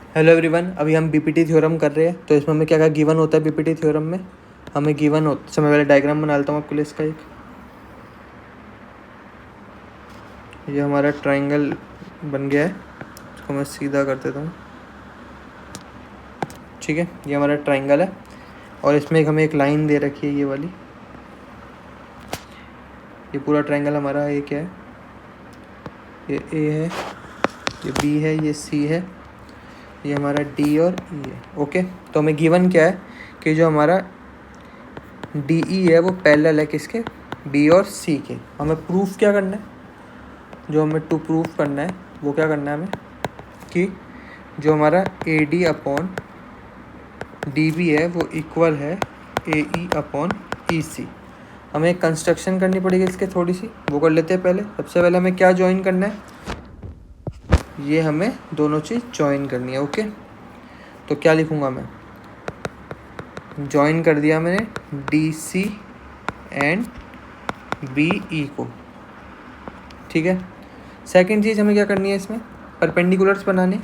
Hello everyone, अभी हम BPT theorem कर रहे हैं। तो इसमें हमें क्या क्या गिवन होता है बीपीटी थ्योरम में। हमें गिवन होता समय पहले डायग्राम बना लेता हूँ आपके लिए इसका एक। ये हमारा ट्रायंगल बन गया है, इसको मैं सीधा कर देता हूँ। ठीक है, ये हमारा ट्रायंगल है और इसमें हमें एक लाइन दे रखी है, ये वाली। ये पूरा ट्रायंगल हमारा ये क्या है, ये ए है, ये बी है, ये सी है, ये हमारा डी और ई है। ओके, तो हमें गिवन क्या है कि जो हमारा डी ई है वो पैरेलल है किसके, बी और सी के। हमें प्रूफ क्या करना है, जो हमें टू प्रूफ करना है वो क्या करना है हमें कि जो हमारा A D upon D B है वो इक्वल है ए ई अपॉन ई सी। हमें एक कंस्ट्रक्शन करनी पड़ेगी इसके, थोड़ी सी वो कर लेते हैं पहले। सबसे पहले हमें क्या ज्वाइन करना है, ये हमें दोनों चीज़ ज्वाइन करनी है। ओके, तो क्या लिखूँगा मैं, ज्वाइन कर दिया मैंने D C and B E को। ठीक है, सेकंड चीज़ हमें क्या करनी है, इसमें परपेंडिकुलर्स बनाने।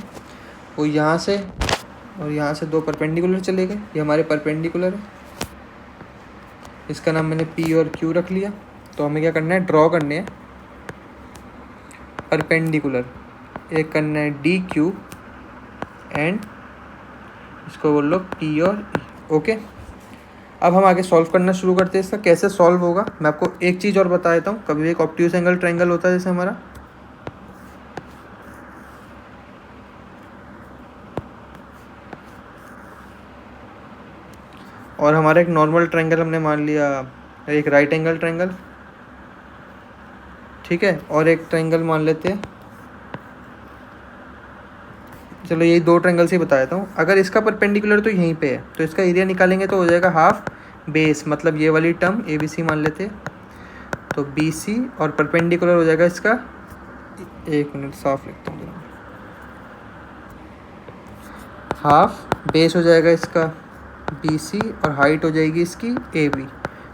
वो यहाँ से और यहाँ से दो परपेंडिकुलर चले गए, ये हमारे परपेंडिकुलर है। इसका नाम मैंने पी और क्यू रख लिया। तो हमें क्या करना है, ड्रॉ करने हैं परपेंडिकुलर। एक करना है डी क्यू एंड इसको बोल लो पी और ई। ओके, अब हम आगे सॉल्व करना शुरू करते हैं। इसका कैसे सॉल्व होगा मैं आपको एक चीज़ और बता देता हूँ। कभी भी एक ऑब्ट्यूज एंगल ट्रायंगल होता है जैसे हमारा, और हमारा एक नॉर्मल ट्रायंगल हमने मान लिया, एक राइट एंगल ट्रायंगल। ठीक है, और एक ट्रायंगल मान लेते हैं, चलो यही दो ट्रायंगल से बता देता हूँ। अगर इसका परपेंडिकुलर तो यहीं पे है तो इसका एरिया निकालेंगे तो हो जाएगा हाफ बेस, मतलब ये वाली टर्म ए बी सी मान लेते हैं। तो बी सी और परपेंडिकुलर हो जाएगा इसका, एक मिनट साफ लिखता हूँ, हाफ बेस हो जाएगा इसका बी सी और हाइट हो जाएगी इसकी ए बी।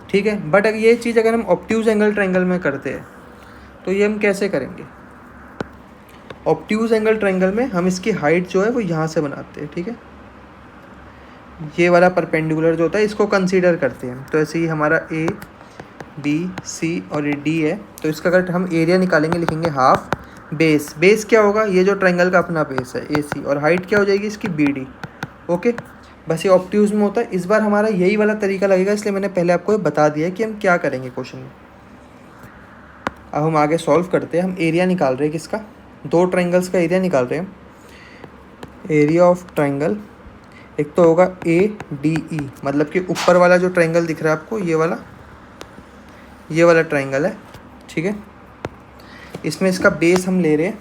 ठीक है, बट अगर ये चीज़ अगर हम ऑब्ट्यूज एंगल ट्रायंगल में करते हैं तो ये हम कैसे करेंगे, ऑब्ट्यूज एंगल ट्रायंगल में हम इसकी हाइट जो है वो यहाँ से बनाते हैं। ठीक है, ये वाला परपेंडिकुलर जो होता है इसको कंसीडर करते हैं। तो ऐसे ही हमारा ए बी सी और ये डी है, तो इसका अगर हम एरिया निकालेंगे लिखेंगे हाफ बेस। बेस क्या होगा, ये जो ट्रायंगल का अपना बेस है ए सी, और हाइट क्या हो जाएगी इसकी बी डी। ओके, बस ये ऑब्ट्यूज में होता है। इस बार हमारा यही वाला तरीका लगेगा, इसलिए मैंने पहले आपको बता दिया है कि हम क्या करेंगे क्वेश्चन में। अब हम आगे सॉल्व करते हैं। हम एरिया निकाल रहे हैं किसका, दो ट्रायंगल्स का एरिया निकाल रहे हैं। एरिया ऑफ ट्रायंगल एक तो होगा ए डी ई, मतलब कि ऊपर वाला जो ट्रायंगल दिख रहा है आपको, ये वाला ट्रायंगल है। ठीक है, इसमें इसका बेस हम ले रहे हैं।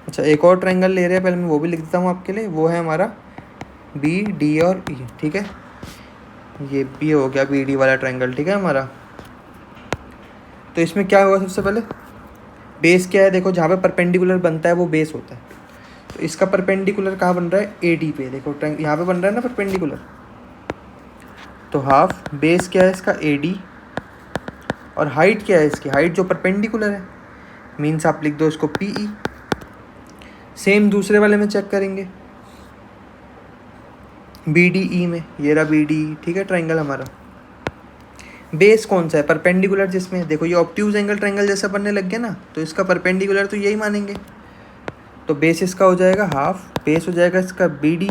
अच्छा, एक और ट्रायंगल ले रहे हैं, पहले मैं वो भी लिख देता हूँ आपके लिए। वो है हमारा बी डी और ई। ठीक है, ये बी हो गया बी डी वाला ट्रायंगल। ठीक है हमारा, तो इसमें क्या होगा, सबसे पहले बेस क्या है, देखो जहाँ पे परपेंडिकुलर बनता है वो बेस होता है। तो इसका परपेंडिकुलर कहाँ बन रहा है, ए डी पे। देखो यहाँ पे बन रहा है ना परपेंडिकुलर, तो हाफ बेस क्या है इसका ए डी, और हाइट क्या है इसकी, हाइट जो परपेंडिकुलर है मीन्स आप लिख दो इसको पी ई। सेम दूसरे वाले में चेक करेंगे बी डी ई में, ये रहा बी डी। ठीक है, ट्रायंगल हमारा बेस कौन सा है, परपेंडिकुलर जिसमें देखो ये ऑब्ट्यूज एंगल ट्रायंगल जैसा बनने लग गया ना, तो इसका परपेंडिकुलर तो यही मानेंगे। तो बेस इसका हो जाएगा हाफ, बेस हो जाएगा इसका बी डी,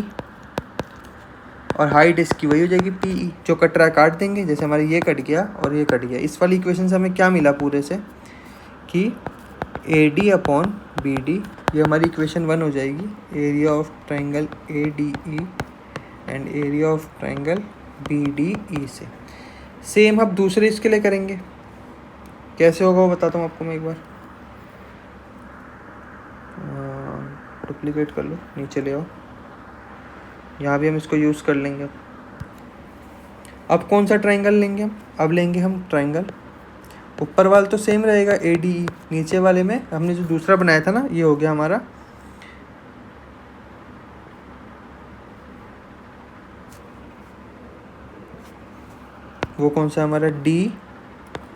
और हाइट इसकी वही हो जाएगी पी ई। जो कट रहा है काट देंगे, जैसे हमारे ये कट गया और ये कट गया। इस वाली इक्वेशन से हमें क्या मिला पूरे से कि A D upon B D, ये हमारी इक्वेशन 1 हो जाएगी। Area of triangle A D E and area of triangle B D E से। सेम अब दूसरे इसके लिए करेंगे, कैसे होगा वो बताता हूँ आपको मैं एक बार। डुप्लीकेट कर लो, नीचे ले आओ, यहाँ भी हम इसको यूज़ कर लेंगे। अब कौन सा ट्रायंगल लेंगे हम, अब लेंगे हम ट्रायंगल, ऊपर वाला तो सेम रहेगा ए डी ई, नीचे वाले में हमने जो दूसरा बनाया था ना, ये हो गया हमारा वो कौन सा, हमारा डी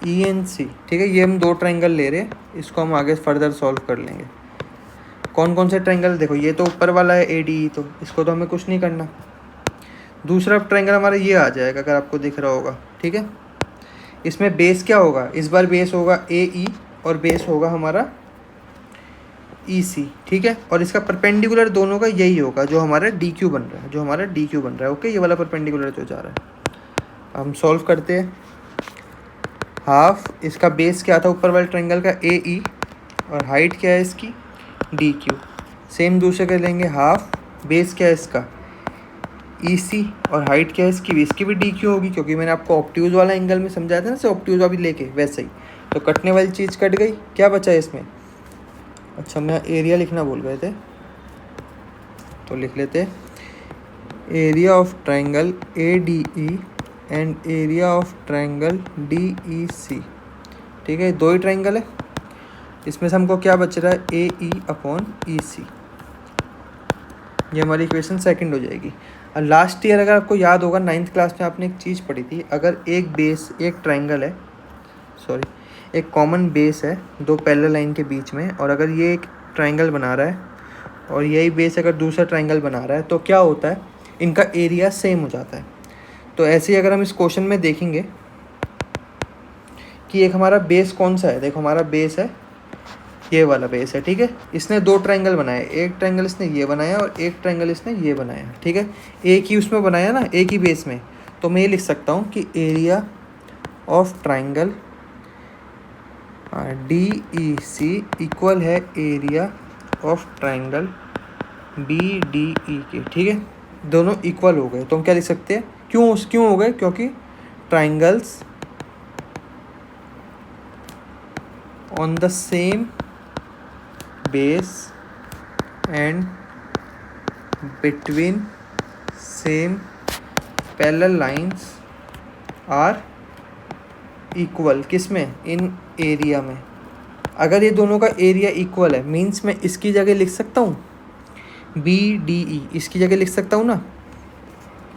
ई एन सी। ठीक है, ये हम दो ट्रायंगल ले रहे हैं, इसको हम आगे फर्दर सॉल्व कर लेंगे। कौन कौन से ट्रायंगल, देखो ये तो ऊपर वाला है ADE, तो इसको तो हमें कुछ नहीं करना। दूसरा ट्रायंगल हमारा ये आ जाएगा अगर आपको दिख रहा होगा, ठीक है। इसमें बेस क्या होगा, इस बार बेस होगा AE और बेस होगा हमारा EC, ठीक है। और इसका परपेंडिकुलर दोनों का यही होगा जो हमारा DQ बन रहा है, जो हमारा DQ बन रहा है, ओके। ये वाला परपेंडिकुलर जो जा रहा है हम सॉल्व करते हैं। हाफ इसका बेस क्या था ऊपर वाले ट्रायंगल का AE और हाइट क्या है इसकी DQ। सेम दूसरे का लेंगे, हाफ बेस क्या है इसका EC और हाइट क्या है इसकी भी DQ होगी, क्योंकि मैंने आपको ऑब्ट्यूज वाला एंगल में समझाया था ना, से ऑब्ट्यूज अभी लेके वैसे ही। तो कटने वाली चीज़ कट गई, क्या बचा है इसमें, अच्छा मैं एरिया लिखना भूल गए थे, तो लिख लेते, area of triangle ADE and area of triangle DEC, ठीक है। दो ही ट्रायंगल है, इसमें से हमको क्या बच रहा है AE/EC। ये हमारी इक्वेशन सेकंड हो जाएगी। और लास्ट ईयर अगर आपको याद होगा 9th क्लास में आपने एक चीज़ पढ़ी थी, अगर एक बेस, एक ट्रायंगल है, सॉरी एक कॉमन बेस है दो पैरेलल लाइन के बीच में, और अगर ये एक ट्रायंगल बना रहा है और यही बेस अगर दूसरा ट्रायंगल बना रहा है, तो क्या होता है, इनका एरिया सेम हो जाता है। तो ऐसे ही अगर हम इस क्वेश्चन में देखेंगे कि एक हमारा बेस कौन सा है, देखो हमारा बेस है ये वाला बेस है, ठीक है। इसने दो ट्रायंगल बनाए, एक ट्रायंगल इसने ये बनाया और एक ट्रायंगल इसने ये बनाया, ठीक है। एक ही उसमें बनाया ना, एक ही बेस में, तो मैं ये लिख सकता हूँ कि area of triangle DEC equal है एरिया ऑफ ट्रायंगल BDE के, ठीक है। दोनों इक्वल हो गए, तो हम क्या लिख सकते हैं, क्यों हो गए, क्योंकि triangles on the same base and between same parallel lines are equal, किस में, इन एरिया में। अगर ये दोनों का एरिया इक्वल है, मीन्स मैं इसकी जगह लिख सकता हूँ BDE, इसकी जगह लिख सकता हूँ ना।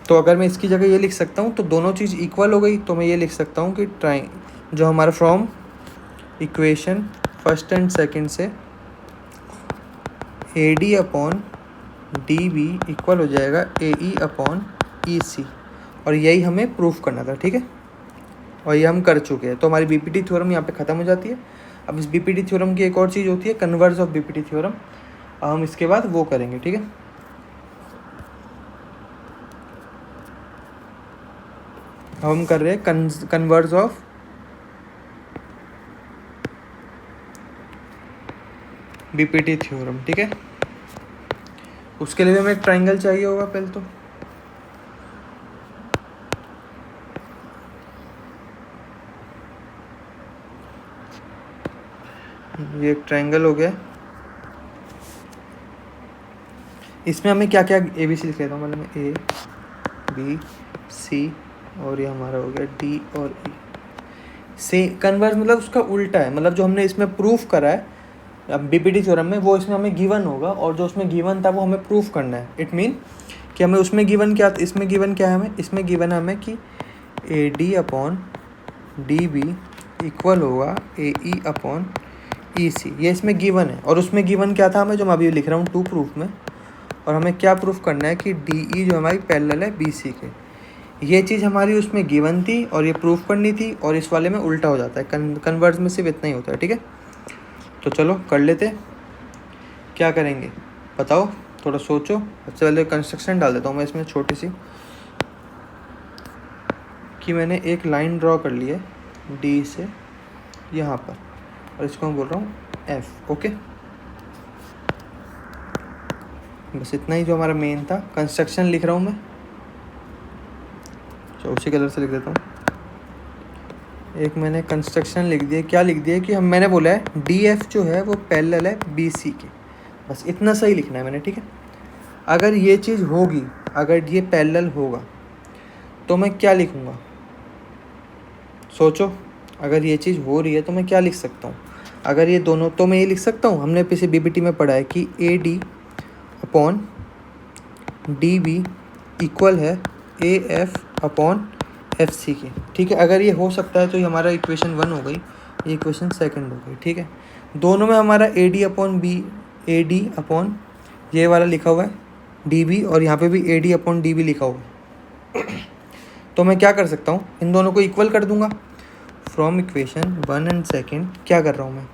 तो अगर मैं इसकी जगह ये लिख सकता हूँ तो दोनों चीज़ इक्वल हो गई, तो मैं ये लिख सकता हूँ कि जो हमारा from equation first and second से AD/DB इक्वल हो जाएगा AE/EC, और यही हमें प्रूफ करना था, ठीक है। और ये हम कर चुके हैं, तो हमारी BPT थ्योरम यहाँ पे ख़त्म हो जाती है। अब इस BPT थ्योरम की एक और चीज़ होती है कन्वर्स ऑफ BPT थ्योरम, हम इसके बाद वो करेंगे, ठीक है। हम कर रहे हैं कन्वर्स ऑफ BPT थ्योरम, ठीक है। उसके लिए हमें एक ट्रायंगल चाहिए होगा पहले तो, ये एक ट्रायंगल हो गया। इसमें हमें क्या क्या ABC लिख लेता हूँ, मतलब A B C और ये हमारा हो गया D और E। से कन्वर्स मतलब उसका उल्टा है, मतलब जो हमने इसमें प्रूफ करा है अब BPT थ्योरम में, वो इसमें हमें गिवन होगा, और जो उसमें गिवन था वो हमें प्रूफ करना है। इट मीन कि हमें उसमें गिवन क्या, इसमें गिवन क्या है हमें, इसमें गिवन है हमें कि AD/DB इक्वल होगा AE/EC, ये इसमें गिवन है। और उसमें गिवन क्या था हमें, जो मैं अभी लिख रहा हूँ 2 प्रूफ में, और हमें क्या प्रूफ करना है कि DE जो हमारी पैरेलल है BC के। ये चीज़ हमारी उसमें गिवन थी और ये प्रूफ करनी थी, और इस वाले में उल्टा हो जाता है, कन्वर्स में सिर्फ इतना ही होता है, ठीक है। तो चलो कर लेते, क्या करेंगे बताओ, थोड़ा सोचो। सबसे पहले कंस्ट्रक्शन डाल देता हूँ मैं इसमें छोटी सी, कि मैंने एक लाइन ड्रॉ कर ली है D से यहाँ पर, और इसको मैं बोल रहा हूँ F, ओके। बस इतना ही जो हमारा मेन था। कंस्ट्रक्शन लिख रहा हूँ मैं, तो उसी कलर से लिख देता हूँ। एक मैंने कंस्ट्रक्शन लिख दिया, क्या लिख दिया कि मैंने बोला है DF जो है वो पैरेलल है BC के, बस इतना सही लिखना है मैंने, ठीक है। अगर ये चीज़ होगी, अगर ये पैरेलल होगा तो मैं क्या लिखूँगा, सोचो। अगर ये चीज़ हो रही है तो मैं क्या लिख सकता हूँ, अगर ये दोनों, तो मैं ये लिख सकता हूँ, हमने पीछे BPT में पढ़ा है कि AD/DB इक्वल है AF/FC के, ठीक है। अगर ये हो सकता है तो ये हमारा इक्वेशन 1 हो गई, ये इक्वेशन सेकंड हो गई, ठीक है। दोनों में हमारा ए डी अपॉन ये वाला लिखा हुआ है डी बी, और यहाँ पे भी A D upon D B लिखा हुआ है। तो मैं क्या कर सकता हूँ, इन दोनों को इक्वल कर दूंगा। फ्रॉम इक्वेशन 1 एंड 2 क्या कर रहा हूँ मैं,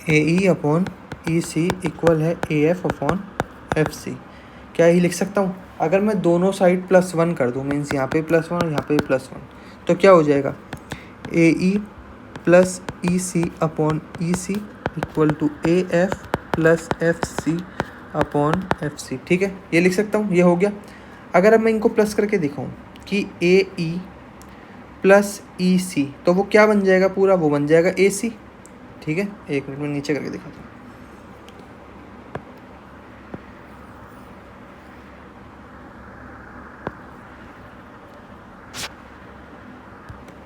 ए ई अपॉन ई सी इक्वल है A F upon F C. क्या यही लिख सकता हूँ? अगर मैं दोनों साइड +1 कर दूँ, मीन्स यहाँ पे +1 और यहाँ पे +1, तो क्या हो जाएगा, A E plus E C upon E C equal to A F plus F C upon F C. ठीक है, ये लिख सकता हूँ, ये हो गया। अगर अब मैं इनको प्लस करके दिखाऊँ कि ए ई प्लस ई सी, तो वो क्या बन जाएगा पूरा, वो बन जाएगा ए सी। ठीक है, एक मिनट में नीचे करके दिखाता हूँ।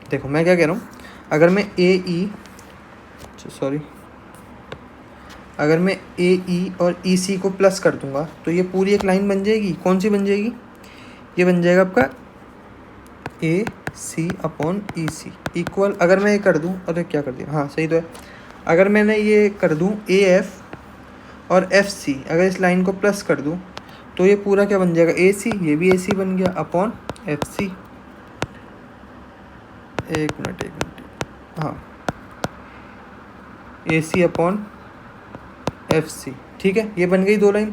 देखो मैं क्या कह रहा हूँ, अगर मैं अगर मैं ए ई और ई सी को प्लस कर दूंगा तो ये पूरी एक लाइन बन जाएगी। कौन सी बन जाएगी, ये बन जाएगा आपका ए सी अपॉन ई सी इक्वल, अगर मैं ये कर दूं, अरे क्या कर दिया, हाँ सही तो है। अगर मैंने ये कर दूं ए एफ और एफ सी, अगर इस लाइन को प्लस कर दूं तो ये पूरा क्या बन जाएगा, ए सी, ये भी ए सी बन गया अपॉन एफ सी। एक मिनट, हाँ, ए सी अपॉन एफ सी। ठीक है, ये बन गई दो लाइन,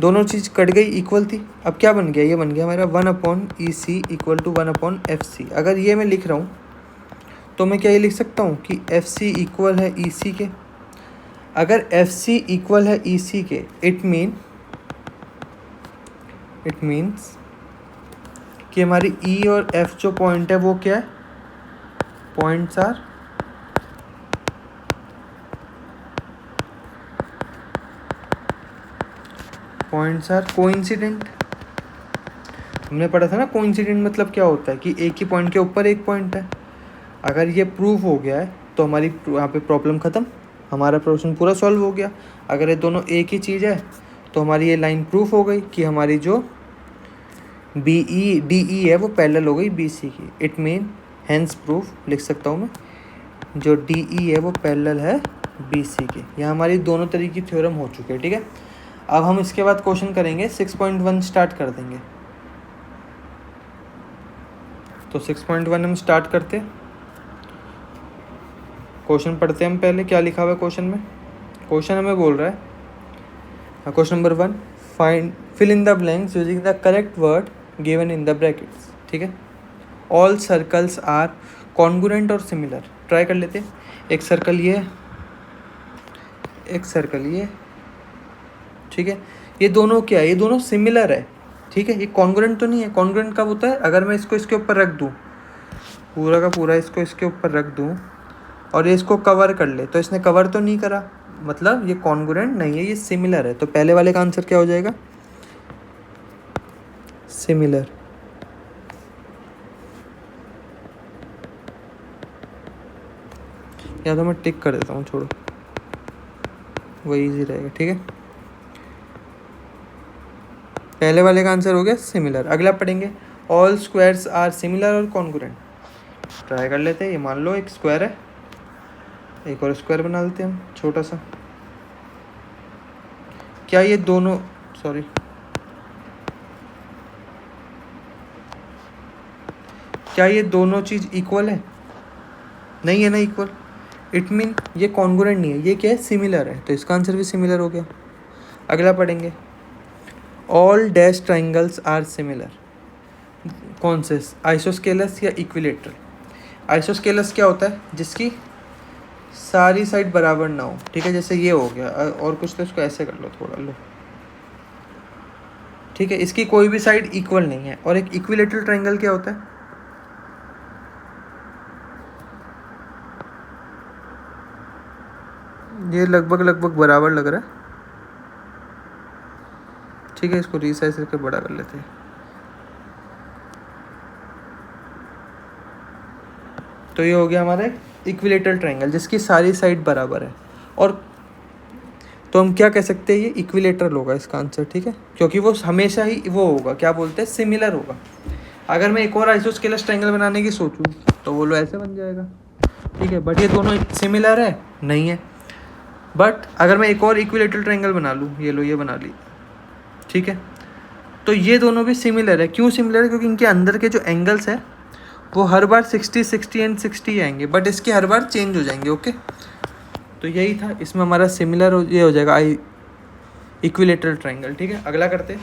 दोनों चीज़ कट गई, इक्वल थी। अब क्या बन गया, ये बन गया हमारा 1 upon E C equal to 1 upon F C. अगर ये मैं लिख रहा हूँ तो मैं क्या ये लिख सकता हूँ कि एफ सी इक्वल है ई सी के। अगर एफ सी इक्वल है ई सी के, इट मीन्स कि हमारी ई और एफ जो पॉइंट है वो क्या है, पॉइंट्स आर कोइंसिडेंट। हमने पढ़ा था ना, कोइंसिडेंट मतलब क्या होता है कि एक ही पॉइंट के ऊपर एक पॉइंट है। अगर ये प्रूव हो गया है तो हमारी यहाँ पे प्रॉब्लम ख़त्म, हमारा प्रश्न पूरा सॉल्व हो गया। अगर ये दोनों एक ही चीज़ है तो हमारी ये लाइन प्रूफ हो गई कि हमारी जो बी ई डी ई है वो पैरेलल हो गई बी सी की। इट मीन हैंस प्रूफ लिख सकता हूँ मैं, जो डी ई है वो पैरेलल है बी सी के। यहाँ हमारी दोनों तरीके की थ्योरम हो चुके हैं। ठीक है, अब हम इसके बाद क्वेश्चन करेंगे 6.1 स्टार्ट कर देंगे। तो 6.1 हम स्टार्ट करते, क्वेश्चन पढ़ते हम पहले। क्या लिखा हुआ है क्वेश्चन में, क्वेश्चन हमें बोल रहा है, question number 1, find fill in the blanks using the correct word given in the brackets. ठीक है, ऑल सर्कल्स आर कॉन्ग्रुएंट और सिमिलर। ट्राई कर लेते हैं। एक सर्कल ये, एक सर्कल ये। ठीक है, ये दोनों क्या है, ये दोनों सिमिलर है। ठीक है, ये कॉन्ग्रुएंट तो नहीं है। कॉन्ग्रुएंट कब होता है, अगर मैं इसको इसके ऊपर रख दूँ, पूरा का पूरा इसको इसके ऊपर रख दूँ और ये इसको कवर कर ले, तो इसने कवर तो नहीं करा, मतलब ये कॉन्ग्रुएंट नहीं है, ये सिमिलर है। तो पहले वाले का आंसर क्या हो जाएगा, सिमिलर। या तो मैं टिक कर देता हूँ, छोड़ो, वही इजी रहेगा। ठीक है, पहले वाले का आंसर हो गया सिमिलर। अगला पढ़ेंगे, ऑल स्क्वायर्स आर सिमिलर और कॉन्ग्रुएंट। ट्राई कर लेते हैं। ये मान लो एक स्क्वायर है, एक और स्क्वायर बना लेते हैं हम छोटा सा। क्या ये दोनों, सॉरी, क्या ये दोनों चीज़ इक्वल है, नहीं है ना इक्वल। इट मीन ये कॉन्ग्रुएंट नहीं है, ये क्या है, सिमिलर है। तो इसका आंसर भी सिमिलर हो गया। अगला पढ़ेंगे, all dash triangles are similar. कौन से, आइसोस्केलस या इक्विलेटरल। आइसोस्केलस क्या होता है, जिसकी सारी साइड बराबर ना हो। ठीक है, जैसे ये हो गया, और कुछ तो इसको ऐसे कर लो, थोड़ा लो। ठीक है, इसकी कोई भी साइड इक्वल नहीं है। और एक इक्विलेटरल ट्राइंगल क्या होता है, ये लगभग बराबर लग रहा है। ठीक है, इसको रीसाइज करके बड़ा कर लेते हैं। तो ये हो गया हमारा इक्विलेटरल ट्रायंगल जिसकी सारी साइड बराबर है। और तो हम क्या कह सकते हैं, ये इक्विलेटरल होगा इसका आंसर। ठीक है, क्योंकि वो हमेशा ही वो होगा, क्या बोलते हैं, सिमिलर होगा। अगर मैं एक और आइसोस्केलस ट्रायंगल बनाने की सोचूं तो वो लो ऐसे बन जाएगा। ठीक है, बट ये दोनों सिमिलर है, नहीं है। बट अगर मैं एक और इक्विलेटरल ट्रायंगल बना लूँ, ये लो ये बना ली, ठीक है, तो ये दोनों भी सिमिलर है। क्यों सिमिलर है? क्योंकि इनके अंदर के जो एंगल्स है वो हर बार 60 60 एंड 60 आएंगे, बट इसके हर बार चेंज हो जाएंगे। ओके, तो यही था, इसमें हमारा सिमिलर ये हो जाएगा इक्विलेटरल ट्रायंगल। ठीक है, अगला करते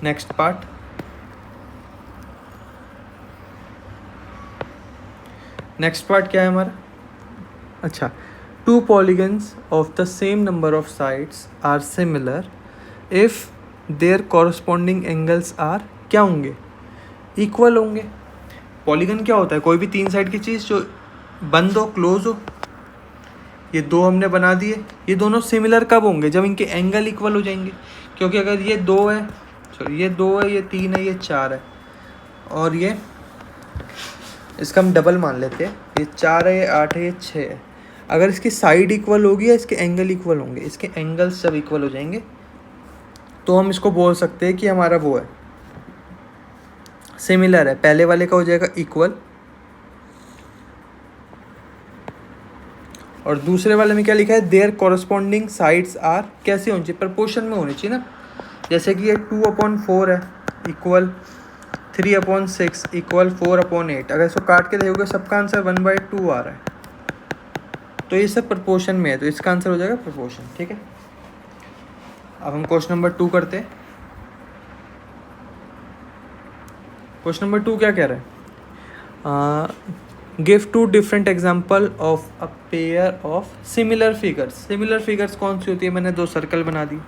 नेक्स्ट पार्ट। नेक्स्ट पार्ट क्या है हमारा? अच्छा, two polygons of the same number of sides are similar if their corresponding angles are क्या होंगे? इक्वल होंगे। पॉलीगन क्या होता है? कोई भी तीन साइड की चीज़ जो बंद हो, क्लोज हो। ये दो हमने बना दिए, ये दोनों सिमिलर कब होंगे? जब इनके एंगल इक्वल हो जाएंगे। क्योंकि अगर ये दो है, सॉरी ये दो है, ये तीन है, ये चार है, और ये इसका हम डबल मान लेते हैं, ये चार है, ये आठ है, ये छः है। अगर इसकी साइड इक्वल होगी या इसके एंगल इक्वल होंगे, इसके एंगल्स जब इक्वल हो जाएंगे तो हम इसको बोल सकते हैं कि हमारा वो है सिमिलर है। पहले वाले का हो जाएगा इक्वल, और दूसरे वाले में क्या लिखा है? देयर कॉरस्पॉन्डिंग साइड्स आर कैसे होनी चाहिए? प्रपोर्शन में होनी चाहिए ना। जैसे कि ये 2/4 है इक्वल 3/6 इक्वल 4/8। अगर इसको काट के देखोगे सबका आंसर 1/2 आ रहा है, तो ये सब प्रपोर्शन में है, तो इसका आंसर हो जाएगा प्रपोर्शन। ठीक है, अब हम क्वेश्चन नंबर 2 करते हैं। क्वेश्चन नंबर 2 क्या कह रहा है? Give 2 different example of a pair of similar figures. Similar figures कौन सी होती है? मैंने दो सर्कल बना दी,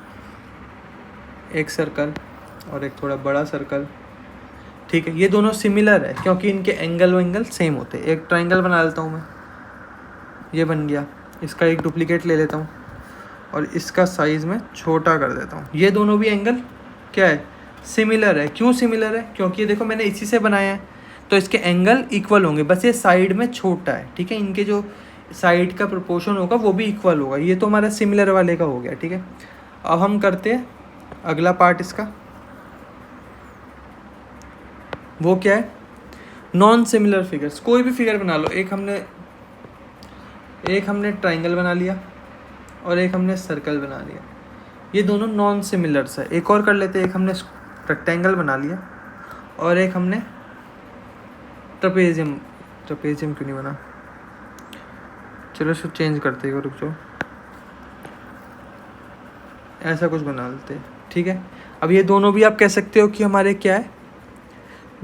एक सर्कल और एक थोड़ा बड़ा सर्कल। ठीक है, ये दोनों सिमिलर है क्योंकि इनके एंगल सेम होते हैं। एक ट्रायंगल बना लेता हूँ मैं, ये बन गया। इसका एक डुप्लीकेट ले लेता हूँ और इसका साइज़ मैं छोटा कर देता हूँ। ये दोनों भी एंगल क्या है? सिमिलर है। क्यों सिमिलर है? क्योंकि ये देखो मैंने इसी से बनाया है, तो इसके एंगल इक्वल होंगे, बस ये साइड में छोटा है। ठीक है, इनके जो साइड का प्रोपोर्शन होगा वो भी इक्वल होगा। ये तो हमारा सिमिलर वाले का हो गया। ठीक है, अब हम करते हैं अगला पार्ट इसका। वो क्या है? Non similar figures. कोई भी फिगर बना लो, एक हमने ट्रायंगल बना लिया और एक हमने सर्कल बना लिया, ये दोनों नॉन सिमिलर्स है। एक और कर लेते हैं, एक हमने रेक्टेंगल बना लिया और एक हमने ट्रपेजियम क्यों नहीं बना? चलो इसको चेंज करते हैं, रुक जाओ, ऐसा कुछ बना लेते हैं। ठीक है, अब ये दोनों भी आप कह सकते हो कि हमारे क्या है?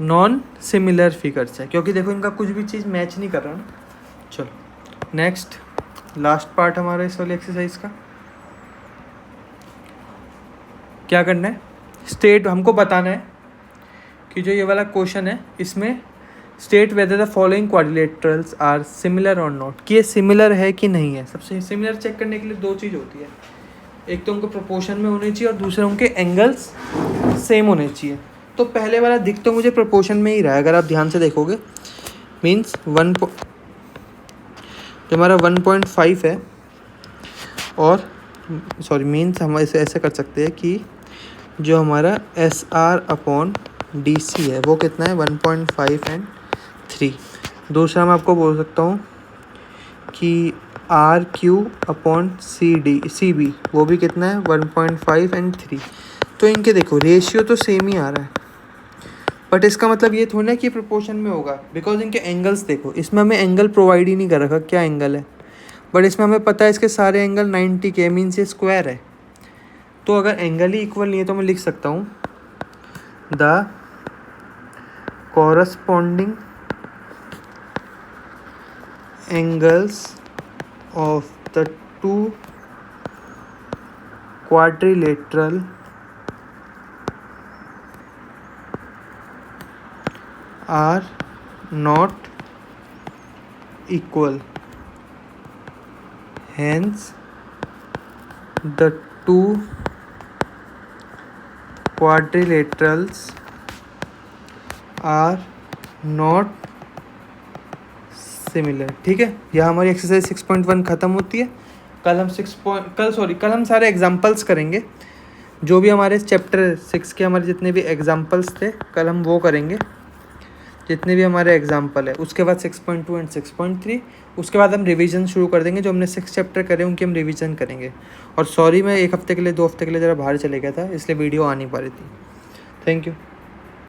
नॉन सिमिलर फिगर्स है, क्योंकि देखो इनका कुछ भी चीज़ मैच नहीं कर रहा ना। चलो नेक्स्ट, लास्ट पार्ट हमारा इस वाले एक्सरसाइज का। क्या करना है? स्टेट, हमको बताना है कि जो ये वाला क्वेश्चन है इसमें state whether the following quadrilaterals are similar और नॉट, कि ये सिमिलर है कि नहीं है। सबसे सिमिलर चेक करने के लिए दो चीज़ होती है, एक तो उनको प्रोपोर्शन में होने चाहिए और दूसरे उनके एंगल्स सेम होने चाहिए। तो पहले वाला दिख तो मुझे प्रोपोर्शन में ही रहा है, अगर आप ध्यान से देखोगे। मीन्स जो हमारा 1.5 है, और सॉरी मीन्स हम इसे ऐसे कर सकते हैं कि जो हमारा SR/DC है वो कितना है? 1.5 एंड 3। दूसरा मैं आपको बोल सकता हूँ कि RQ/CB वो भी कितना है? 1.5 एंड 3। तो इनके देखो रेशियो तो सेम ही आ रहा है, बट इसका मतलब ये थोड़ा ना कि प्रोपोर्शन में होगा, बिकॉज इनके एंगल्स देखो, इसमें हमें एंगल प्रोवाइड ही नहीं कर रखा क्या एंगल है, बट इसमें हमें पता है इसके सारे एंगल 90 के, मीन्स ये स्क्वायर है। तो अगर एंगल ही इक्वल नहीं है तो मैं लिख सकता हूँ the corresponding angles of the two quadrilateral are not equal, hence the two quadrilaterals are not similar। ठीक है, यह हमारी एक्सरसाइज 6.1 ख़त्म होती है। कल हम सारे एग्जाम्पल्स करेंगे, जो भी हमारे चैप्टर 6 के हमारे जितने भी एग्जाम्पल्स थे कल हम वो करेंगे, जितने भी हमारे एग्जाम्पल है। उसके बाद 6.2 एंड 6.3, उसके बाद हम रिवीजन शुरू कर देंगे। जो हमने 6 चैप्टर करे उनकी हम रिवीजन करेंगे। और सॉरी मैं 1 हफ्ते के लिए 2 हफ्ते के लिए ज़रा बाहर चले गया था, इसलिए वीडियो आ नहीं पा रही थी। Thank you.